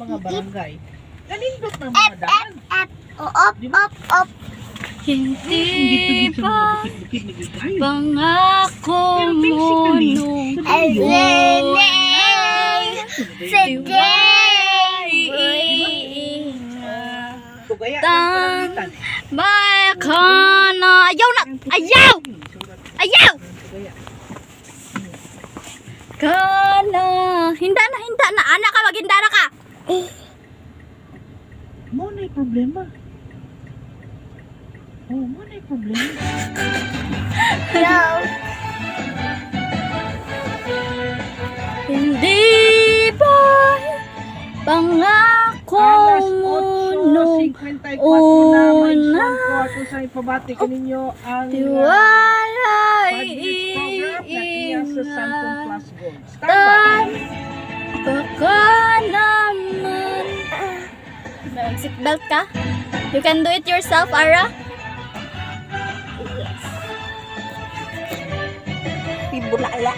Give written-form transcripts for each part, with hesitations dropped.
mga barangay. Kanindot ng mga daan. Op. Hindi pa pangako mo nung baka na ayaw kana hinda na anak ka maghinda na ka Mo na yung problema. Oh, mo na yung problema. hindi ba pangako mo nung 54 na may isang kwarto sa ipabati ko ninyo ang tiwalay budget program na iya sa Santon Plus Gold. Standby! baka naman seatbelt ka? You can do it yourself, Ara? Pibulala.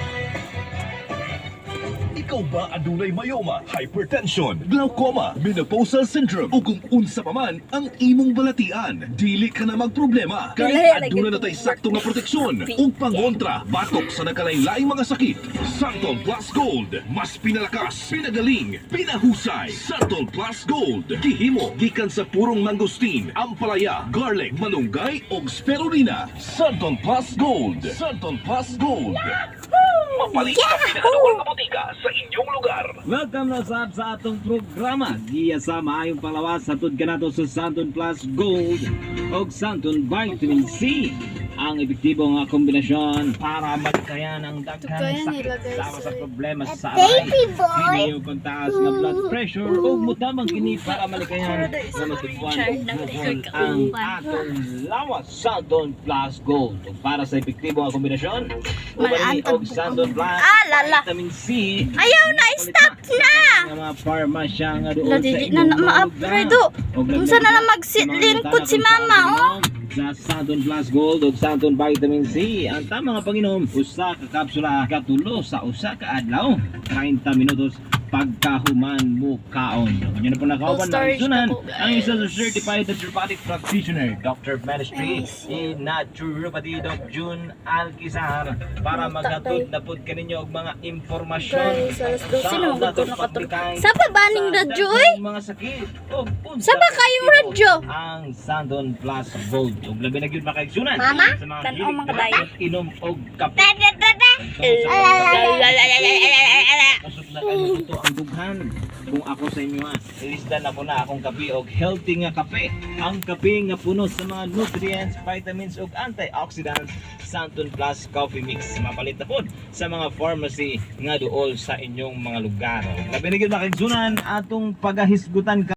Ikaw ba adunay mayoma, hypertension, glaucoma, menopausal syndrome o kung unsa pa man ang imong balatian, dili ka na magproblema. Kay aduna na tay sakto nga proteksyon ug pangontra batok sa nakalain-laing mga sakit. Santon Plus Gold, mas pinalakas, pinagaling, pinahusay. Santon Plus Gold, gihimo gikan sa purong mangosteen, ampalaya, garlic, malunggay ug spirulina. Santon Plus Gold, Santon Plus Gold. Mapalit sa pinakaduwang na botika sa inyong lugar. Welcome na sa atong programa. Giya sa maayong palawas sa tud kanato sa Santon Plus Gold o Santon Vitamin C. Ang epektibo nga kombinasyon para magkayan ang daghang sakit sama sa problema sa alay. Hindi yung kontaas nga blood pressure o mutamang kini para malikayan na matubuan ang atong lawas Santon Plus Gold. O para sa epektibo nga kombinasyon, ubanin og Santon Plus Vitamin C. Ayaw na, stop na! Ang mga parmasya nga doon sa Nadidi na ma-upgrade o. Kung saan na maglingkod si mama, oh. Sa Santon Plus Gold o Santon Vitamin C. Ang tamang nga panginom, usa ka kapsula katulo sa usa ka adlaw. 30 minutos pagkahuman mo kaon. Yan na po nakauban na sunan ang isa sa certified naturopathic practitioner, Dr. Ministry in Naturopathy, Doc June Alquizar, para maghatod na po kaninyo og mga impormasyon Sa pa ba ning radyo eh? mga sakit. Sa ba kayong radyo? Ang Santon Plus Gold. Ug labi na gyud makaigsunan Mama? sa mga Tan-aw mga dayo. inom og kape. Kasot na kayo ito ang dughan. Kung ako sa inyo ilisdan ako na akong kape og healthy nga kape. Ang kape nga puno sa mga nutrients, vitamins ug antioxidants. Santon Plus Coffee Mix. Mapalit na po sa mga pharmacy nga duol sa inyong mga lugar. Labi na gyud makaigsunan atong pagahisgutan